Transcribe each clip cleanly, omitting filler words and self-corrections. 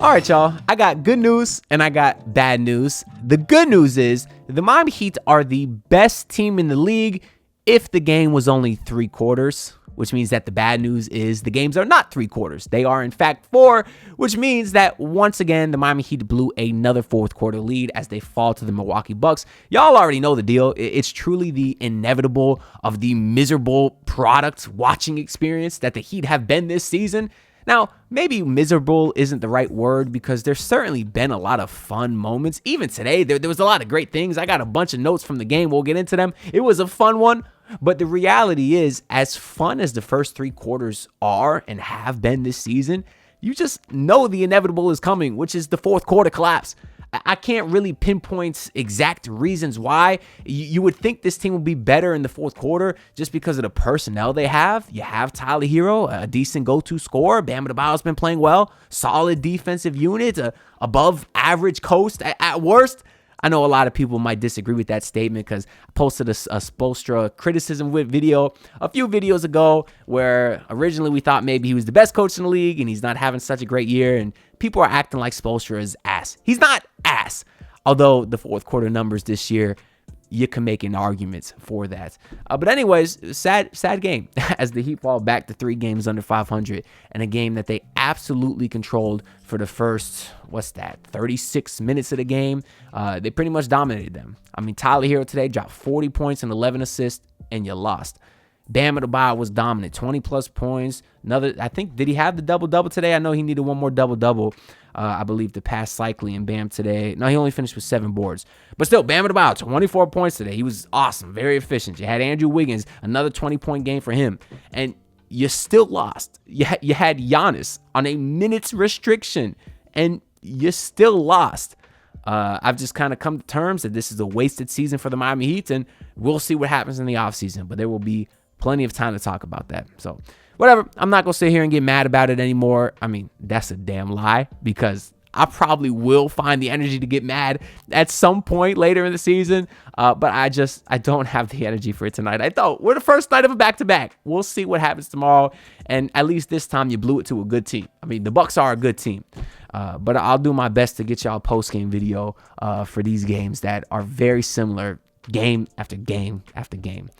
All right, y'all, I got good news and I got bad news. The good news is the Miami Heat are the best team in the league if the game was only 3 quarters, which means that the bad news is the games are not 3 quarters. They are, in fact, 4, which means that once again, the Miami Heat blew another fourth quarter lead as they fall to the Milwaukee Bucks. Y'all already know the deal. It's truly the inevitable of the miserable product watching experience that the Heat have been this season. Now, maybe miserable isn't the right word because there's certainly been a lot of fun moments. Even today, there was a lot of great things. I got a bunch of notes from the game. We'll get into them. It was a fun one. But the reality is, as fun as the first 3 quarters are and have been this season, you just know the inevitable is coming, which is the fourth quarter collapse. I can't really pinpoint exact reasons why. You would think this team would be better in the fourth quarter just because of the personnel they have. You have Tyler Herro, a decent go-to scorer. Bam Adebayo's been playing well. Solid defensive unit, above average coast at worst. I know a lot of people might disagree with that statement because I posted a Spoelstra criticism video a few videos ago where originally we thought maybe he was the best coach in the league and he's not having such a great year, and people are acting like Spoelstra is ass. He's not ass, although the fourth quarter numbers this year, you can make an argument for that. But anyways, sad game as the Heat fall back to 3 games under 500 and a game that they absolutely controlled for the first, 36 minutes of the game. They pretty much dominated them. I mean, Tyler Herro today dropped 40 points and 11 assists, and you lost. Bam Adebayo was dominant, 20-plus points. Did he have the double-double today? I know he needed one more double-double. I believe to pass Cycling and Bam today. No, he only finished with 7 boards. But still, Bam Adebayo, 24 points today. He was awesome, very efficient. You had Andrew Wiggins, another 20-point game for him. And you still lost. You had Giannis on a minutes restriction, and you still lost. I've just kind of come to terms that this is a wasted season for the Miami Heat, and we'll see what happens in the offseason. But there will be plenty of time to talk about that. So whatever. I'm not going to sit here and get mad about it anymore. I mean, that's a damn lie because I probably will find the energy to get mad at some point later in the season. But I don't have the energy for it tonight. I thought we're the first night of a back-to-back. We'll see what happens tomorrow. And at least this time you blew it to a good team. I mean, the Bucks are a good team. But I'll do my best to get y'all a post-game video for these games that are very similar game after game after game.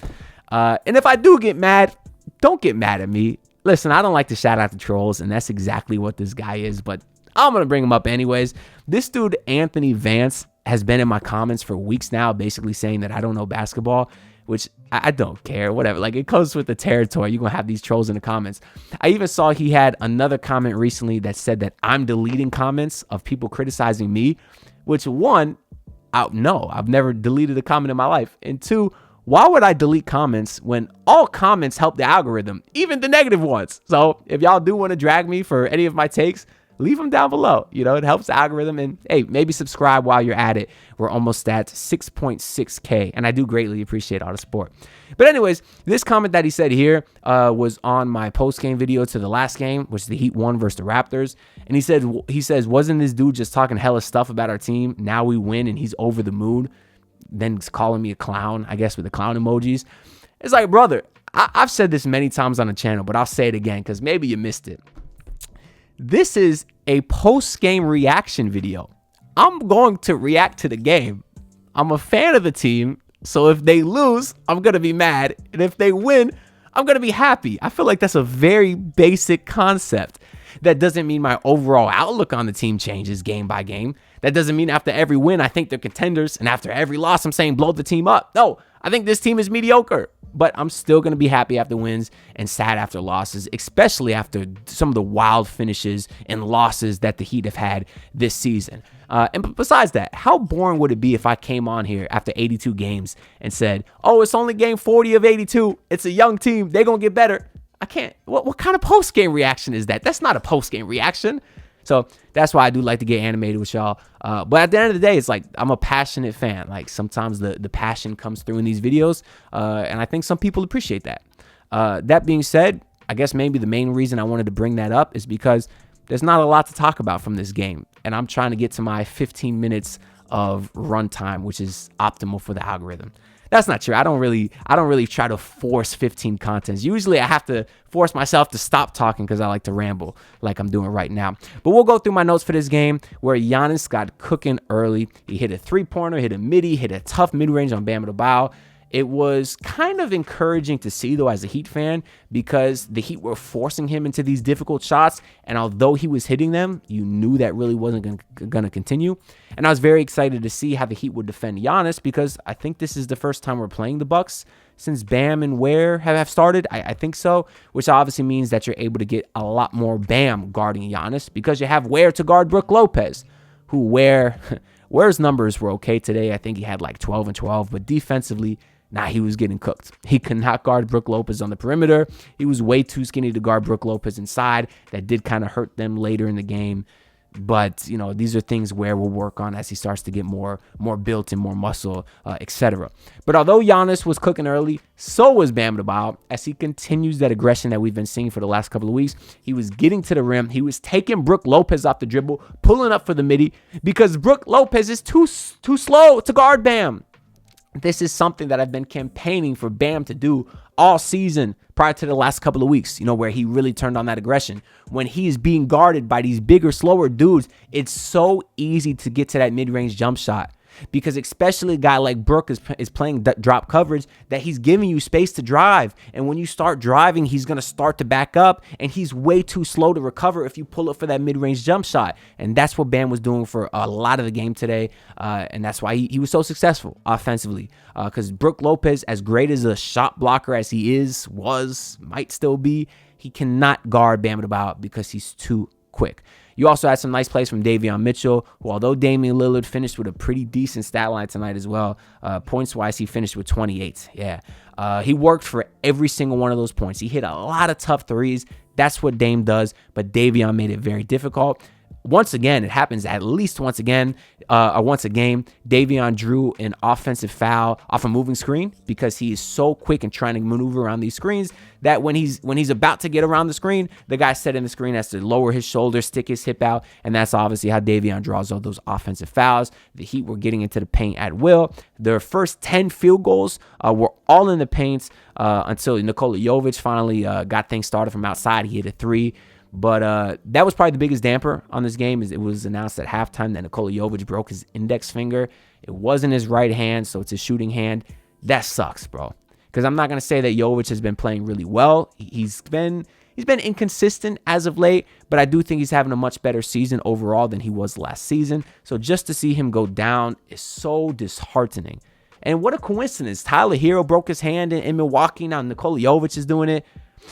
And if I do get mad, don't get mad at me. Listen, I don't like to shout out the trolls, and that's exactly what this guy is, but I'm going to bring him up anyways. This dude, Anthony Vance, has been in my comments for weeks now, basically saying that I don't know basketball, which I don't care, whatever. Like, it comes with the territory. You're going to have these trolls in the comments. I even saw he had another comment recently that said that I'm deleting comments of people criticizing me, which one, no, I've never deleted a comment in my life. And 2, why would I delete comments when all comments help the algorithm, even the negative ones? So if y'all do want to drag me for any of my takes, leave them down below. You know, it helps the algorithm. And hey, maybe subscribe while you're at it. We're almost at 6.6K, and I do greatly appreciate all the support. But anyways, this comment that he said here was on my post-game video to the last game, which the Heat won versus the Raptors. And he says, wasn't this dude just talking hella stuff about our team? Now we win, and he's over the moon. Then he's calling me a clown, I guess, with the clown emojis. It's like, brother, I've said this many times on the channel, but I'll say it again because maybe you missed it. This is a post-game reaction video. I'm going to react to the game. I'm a fan of the team, so if they lose, I'm going to be mad. And if they win, I'm going to be happy. I feel like that's a very basic concept. That doesn't mean my overall outlook on the team changes game by game. That doesn't mean after every win, I think they're contenders. And after every loss, I'm saying blow the team up. No, I think this team is mediocre. But I'm still going to be happy after wins and sad after losses, especially after some of the wild finishes and losses that the Heat have had this season. And besides that, how boring would it be if I came on here after 82 games and said, oh, it's only game 40 of 82. It's a young team. They're going to get better. I can't. What kind of post-game reaction is that? That's not a post-game reaction. So that's why I do like to get animated with y'all. But at the end of the day, it's like I'm a passionate fan. Like sometimes the passion comes through in these videos. And I think some people appreciate that. That being said, I guess maybe the main reason I wanted to bring that up is because there's not a lot to talk about from this game. And I'm trying to get to my 15 minutes of runtime, which is optimal for the algorithm. That's not true. I don't really try to force 15 contents. Usually I have to force myself to stop talking because I like to ramble like I'm doing right now. But we'll go through my notes for this game where Giannis got cooking early. He hit a three-pointer, hit a midi, hit a tough mid-range on Bam Adebayo. It was kind of encouraging to see, though, as a Heat fan, because the Heat were forcing him into these difficult shots, and although he was hitting them, you knew that really wasn't going to continue. And I was very excited to see how the Heat would defend Giannis, because I think this is the first time we're playing the Bucks since Bam and Ware have started. I think so, which obviously means that you're able to get a lot more Bam guarding Giannis, because you have Ware to guard Brook Lopez, who Ware's numbers were okay today. I think he had like 12 and 12, but defensively, he was getting cooked. He could not guard Brook Lopez on the perimeter. He was way too skinny to guard Brook Lopez inside. That did kind of hurt them later in the game. But, these are things Ware will work on as he starts to get more built and more muscle, etc. But although Giannis was cooking early, so was Bam Adebayo as he continues that aggression that we've been seeing for the last couple of weeks. He was getting to the rim. He was taking Brook Lopez off the dribble, pulling up for the midi because Brook Lopez is too slow to guard Bam. This is something that I've been campaigning for Bam to do all season prior to the last couple of weeks, where he really turned on that aggression. When he is being guarded by these bigger, slower dudes, it's so easy to get to that mid-range jump shot. Because especially a guy like Brook is playing drop coverage, that he's giving you space to drive. And when you start driving, he's going to start to back up, and he's way too slow to recover if you pull up for that mid-range jump shot. And that's what Bam was doing for a lot of the game today. And that's why he was so successful offensively. Because Brook Lopez, as great as a shot blocker as he might still be, he cannot guard Bam Adebayo because he's too quick. You also had some nice plays from Davion Mitchell, who, although Damian Lillard finished with a pretty decent stat line tonight as well, points-wise, he finished with 28. Yeah, he worked for every single one of those points. He hit a lot of tough threes. That's what Dame does, but Davion made it very difficult. Once again, it happens at least once a game. Davion drew an offensive foul off a moving screen because he is so quick and trying to maneuver around these screens that when he's about to get around the screen, the guy setting the screen has to lower his shoulder, stick his hip out, and that's obviously how Davion draws all those offensive fouls. The Heat were getting into the paint at will. Their first 10 field goals were all in the paint until Nikola Jovic finally got things started from outside. He hit a three. But that was probably the biggest damper on this game. Is it was announced at halftime that Nikola Jovic broke his index finger. It wasn't his right hand, so it's his shooting hand. That sucks, bro. Because I'm not going to say that Jovic has been playing really well. He's been inconsistent as of late, but I do think he's having a much better season overall than he was last season. So just to see him go down is so disheartening. And what a coincidence. Tyler Herro broke his hand in Milwaukee. Now Nikola Jovic is doing it.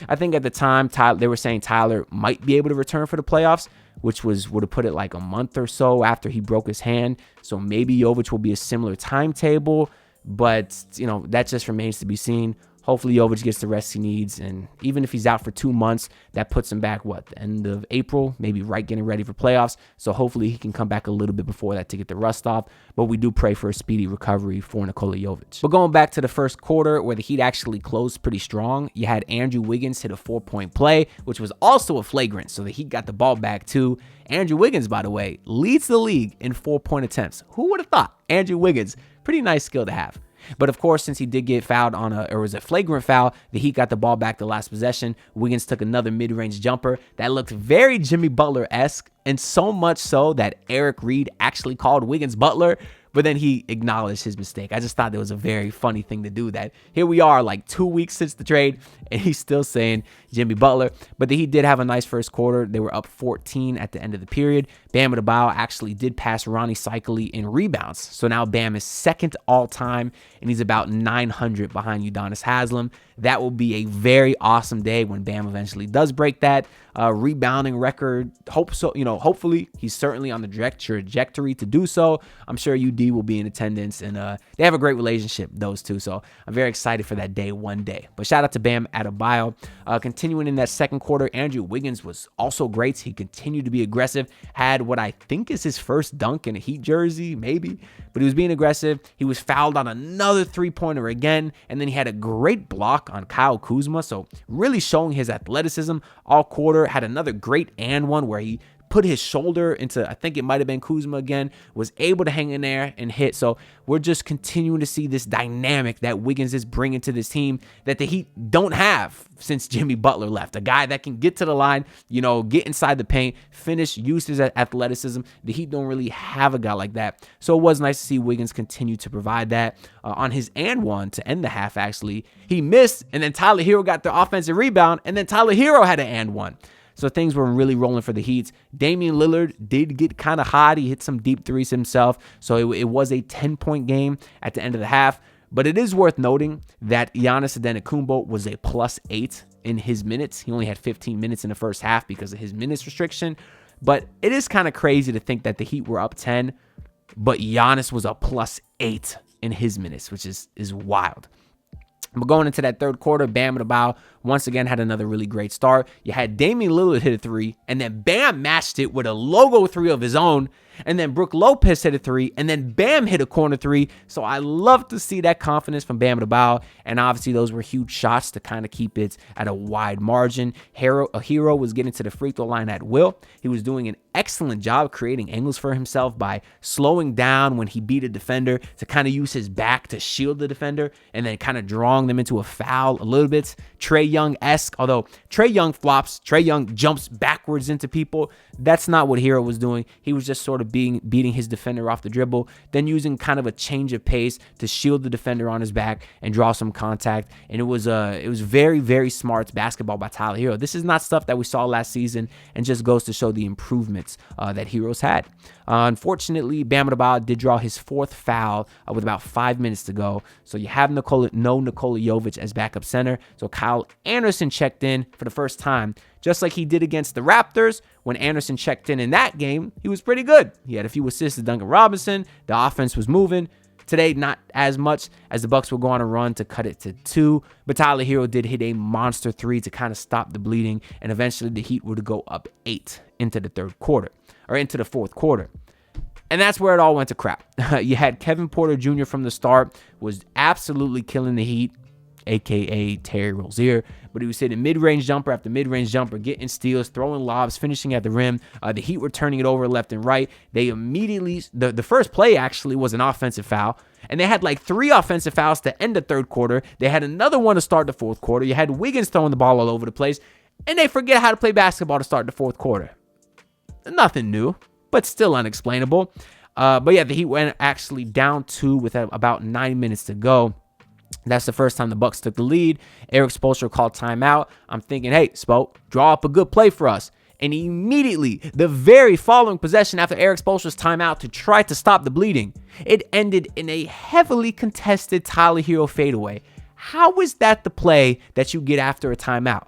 I think at the time, they were saying Tyler might be able to return for the playoffs, which would have put it like a month or so after he broke his hand. So maybe Jovic will be a similar timetable, but that just remains to be seen. Hopefully Jovic gets the rest he needs, and even if he's out for 2 months, that puts him back, the end of April, maybe getting ready for playoffs. So hopefully he can come back a little bit before that to get the rust off, but we do pray for a speedy recovery for Nikola Jovic. But going back to the first quarter where the Heat actually closed pretty strong, you had Andrew Wiggins hit a 4-point play, which was also a flagrant, so the Heat got the ball back too. Andrew Wiggins, by the way, leads the league in 4-point attempts. Who would have thought? Andrew Wiggins, pretty nice skill to have. But of course, since he did get fouled was a flagrant foul, the Heat got the ball back the last possession. Wiggins took another mid-range jumper that looked very Jimmy Butler-esque, and so much so that Eric Reed actually called Wiggins Butler, but then he acknowledged his mistake. I just thought that was a very funny thing to do, that here we are like 2 weeks since the trade, and he's still saying Jimmy Butler. But the Heat did have a nice first quarter. They were up 14 at the end of the period. Bam Adebayo actually did pass Ronnie Cycli in rebounds. So now Bam is second all-time, and he's about 900 behind Udonis Haslem. That will be a very awesome day when Bam eventually does break that rebounding record. Hopefully he's certainly on the trajectory to do so. I'm sure UD will be in attendance, and they have a great relationship, those two. So I'm very excited for that day one day. But shout out to Bam Adebayo. Continuing in that second quarter, Andrew Wiggins was also great. He continued to be aggressive, had what I think is his first dunk in a Heat jersey, maybe, but he was being aggressive. He was fouled on another three-pointer again, and then he had a great block on Kyle Kuzma, so really showing his athleticism all quarter. Had another great and one where he put his shoulder into, I think it might have been Kuzma again, was able to hang in there and hit. So we're just continuing to see this dynamic that Wiggins is bringing to this team that the Heat don't have since Jimmy Butler left. A guy that can get to the line, get inside the paint, finish, use his athleticism. The Heat don't really have a guy like that. So it was nice to see Wiggins continue to provide that. On his and one to end the half, actually, he missed, and then Tyler Herro got the offensive rebound, and then Tyler Herro had an and one. So things were really rolling for the Heat. Damian Lillard did get kind of hot. He hit some deep threes himself. So it was a 10-point game at the end of the half. But it is worth noting that Giannis Antetokounmpo was a +8 in his minutes. He only had 15 minutes in the first half because of his minutes restriction. But it is kind of crazy to think that the Heat were up 10, but Giannis was a +8 in his minutes, which is wild. But going into that third quarter, Bam Adebayo once again had another really great start. You had Damian Lillard hit a three, and then Bam matched it with a logo three of his own. And then Brook Lopez hit a three, and then Bam hit a corner three. So I love to see that confidence from Bam Adebayo. And obviously those were huge shots to kind of keep it at a wide margin. Herro was getting to the free throw line at will. He was doing an excellent job creating angles for himself by slowing down when he beat a defender to kind of use his back to shield the defender and then kind of drawing them into a foul a little bit. Trae Young-esque, although Trae Young flops, Trae Young jumps backwards into people. That's not what Herro was doing. He was just sort of beating his defender off the dribble, then using kind of a change of pace to shield the defender on his back and draw some contact. And it was very, very smart basketball by Tyler Herro. This is not stuff that we saw last season, and just goes to show the improvements that Herro's had. Unfortunately, Bam Adebayo did draw his fourth foul with about 5 minutes to go. So you have Nikola Jovic as backup center. So Kyle Anderson checked in for the first time, just like he did against the Raptors. When Anderson checked in that game, he was pretty good. He had a few assists to Duncan Robinson. The offense was moving. Today, not as much, as the Bucks will go on a run to cut it to 2. But Tyler Herro did hit a monster 3 to kind of stop the bleeding. And eventually the Heat would go up 8 into the fourth quarter. And that's where it all went to crap. You had Kevin Porter Jr. from the start, was absolutely killing the Heat, a.k.a. Terry Rozier. But he was hitting mid-range jumper after mid-range jumper, getting steals, throwing lobs, finishing at the rim. The Heat were turning it over left and right. They immediately, the first play actually was an offensive foul. And they had like 3 offensive fouls to end the third quarter. They had another one to start the fourth quarter. You had Wiggins throwing the ball all over the place. And they forget how to play basketball to start the fourth quarter. Nothing new, but still unexplainable. But yeah, the Heat went actually down 2 with about 9 minutes to go. That's the first time the Bucks took the lead. Eric Spoelstra called timeout. I'm thinking, hey, Spo, draw up a good play for us. And immediately, the very following possession after Eric Spoelstra's timeout to try to stop the bleeding, it ended in a heavily contested Tyler Herro fadeaway. How is that the play that you get after a timeout?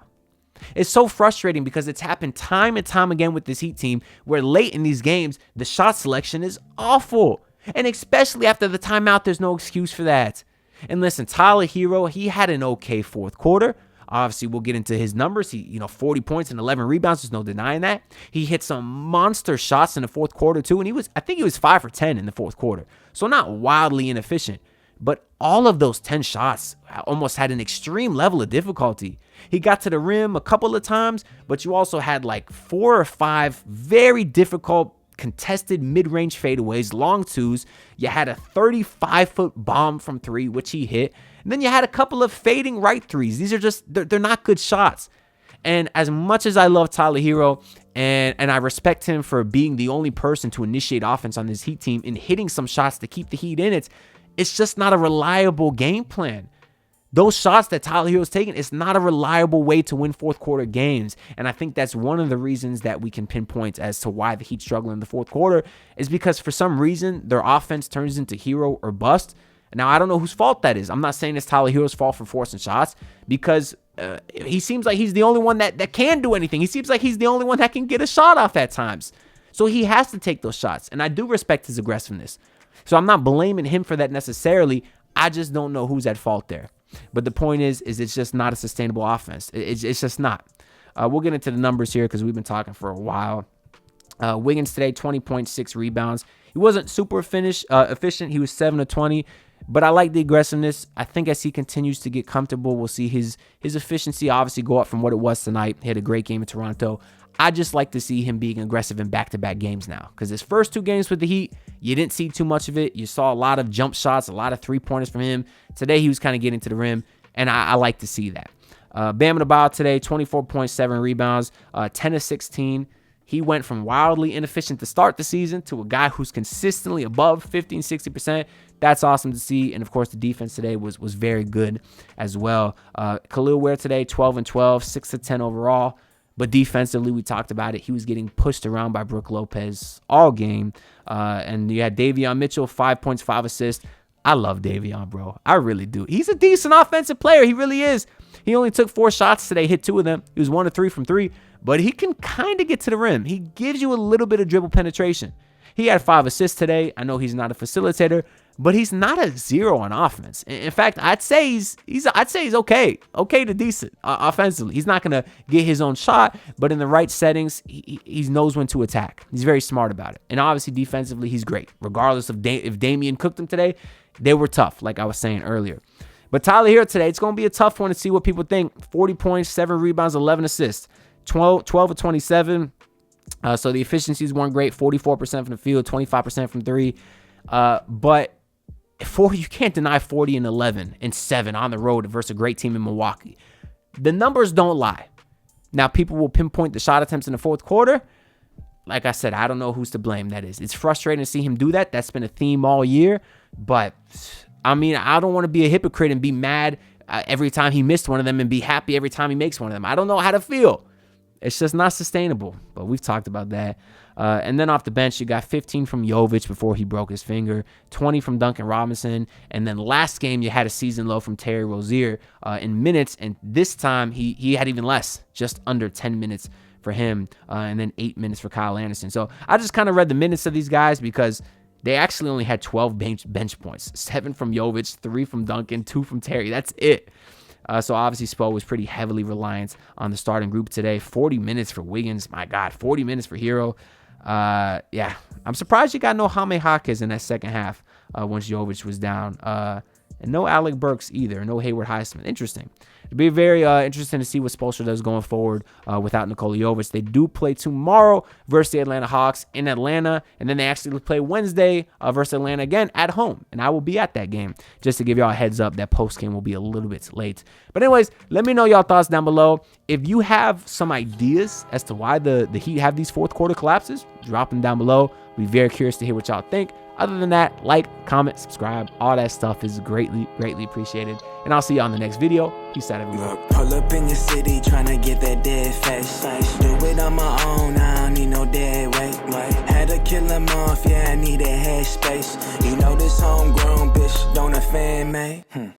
It's so frustrating because it's happened time and time again with this Heat team where late in these games, the shot selection is awful. And especially after the timeout, there's no excuse for that. And listen, Tyler Herro, he had an okay fourth quarter. Obviously, we'll get into his numbers. He, 40 points and 11 rebounds. There's no denying that. He hit some monster shots in the fourth quarter too. And I think he was 5 for 10 in the fourth quarter. So not wildly inefficient. But all of those 10 shots almost had an extreme level of difficulty. He got to the rim a couple of times, but you also had like 4 or 5 very difficult contested mid-range fadeaways, long twos. You had a 35-foot bomb from 3, which he hit. And then you had a couple of fading right threes. These are just, they're not good shots. And as much as I love Tyler Herro and I respect him for being the only person to initiate offense on this Heat team and hitting some shots to keep the Heat in it, it's just not a reliable game plan. Those shots that Tyler Herro's taking, it's not a reliable way to win fourth quarter games. And I think that's one of the reasons that we can pinpoint as to why the Heat struggle in the fourth quarter is because for some reason their offense turns into hero or bust. Now, I don't know whose fault that is. I'm not saying it's Tyler Herro's fault for forcing shots because he seems like he's the only one that can do anything. He seems like he's the only one that can get a shot off at times. So he has to take those shots. And I do respect his aggressiveness. So I'm not blaming him for that necessarily. I just don't know who's at fault there. But the point is it's just not a sustainable offense. It's just not. We'll get into the numbers here because we've been talking for a while. Wiggins today, 20.6 rebounds. He wasn't super efficient. He was 7 of 20. But I like the aggressiveness. I think as he continues to get comfortable, we'll see his efficiency obviously go up from what it was tonight. He had a great game in Toronto. I just like to see him being aggressive in back-to-back games now, because his first 2 games with the Heat, you didn't see too much of it. You saw a lot of jump shots, a lot of three-pointers from him. Today, he was kind of getting to the rim, and I like to see that. Bam Adebayo today, 24.7 rebounds, 10 of 16. He went from wildly inefficient to start the season to a guy who's consistently above 15, 60%. That's awesome to see. And, of course, the defense today was very good as well. Khalil Ware today, 12 and 12, 6 of 10 overall. But defensively, we talked about it. He was getting pushed around by Brook Lopez all game. And you had Davion Mitchell, 5 points, 5 assists. I love Davion, bro. I really do. He's a decent offensive player. He really is. He only took 4 shots today, hit 2 of them. He was 1 of 3 from 3. But he can kind of get to the rim. He gives you a little bit of dribble penetration. He had 5 assists today. I know he's not a facilitator, but he's not a 0 on offense. In fact, I'd say he's okay to decent offensively. He's not gonna get his own shot, but in the right settings, he knows when to attack. He's very smart about it, and obviously defensively, he's great. Regardless of if Damian cooked him today, they were tough, like I was saying earlier. But Tyler Herro today, it's gonna be a tough one to see what people think. 40 points, 7 rebounds, 11 assists, 12 of 27. So the efficiencies weren't great. 44% from the field, 25% from 3. But 40, you can't deny 40 and 11 and 7 on the road versus a great team in Milwaukee. The numbers don't lie. Now, people will pinpoint the shot attempts in the fourth quarter. Like I said, I don't know who's to blame. That is, it's frustrating to see him do that. That's been a theme all year. But I mean, I don't want to be a hypocrite and be mad every time he missed one of them and be happy every time he makes one of them. I don't know how to feel. It's just not sustainable, but we've talked about that. And then off the bench, you got 15 from Jovic before he broke his finger, 20 from Duncan Robinson, and then last game you had a season low from Terry Rozier in minutes, and this time he had even less, just under 10 minutes for him, and then 8 minutes for Kyle Anderson. So I just kind of read the minutes of these guys because they actually only had 12 bench points, 7 from Jovic, 3 from Duncan, 2 from Terry. That's it. So obviously Spo was pretty heavily reliant on the starting group today. 40 minutes for Wiggins. My God, 40 minutes for Herro. Yeah, I'm surprised you got no Jaime Jaquez in that second half once Jovic was down. And no Alec Burks either. No Hayward Highsmith. Interesting. It'll be very interesting to see what Spoelstra does going forward without Nikola Jovic. They do play tomorrow versus the Atlanta Hawks in Atlanta, and then they actually play Wednesday versus Atlanta again at home, and I will be at that game. Just to give y'all a heads up, that postgame will be a little bit late. But anyways, let me know y'all thoughts down below. If you have some ideas as to why the Heat have these fourth quarter collapses, drop them down below. Be very curious to hear what y'all think. Other than that, like, comment, subscribe. All that stuff is greatly appreciated. And I'll see you on the next video. Peace out, everyone. Pull up in your city, tryna get that dead face. Do it on my own, I don't need no dead weight. Had to kill him off, yeah, I need a head space. You know this homegrown bitch don't offend me.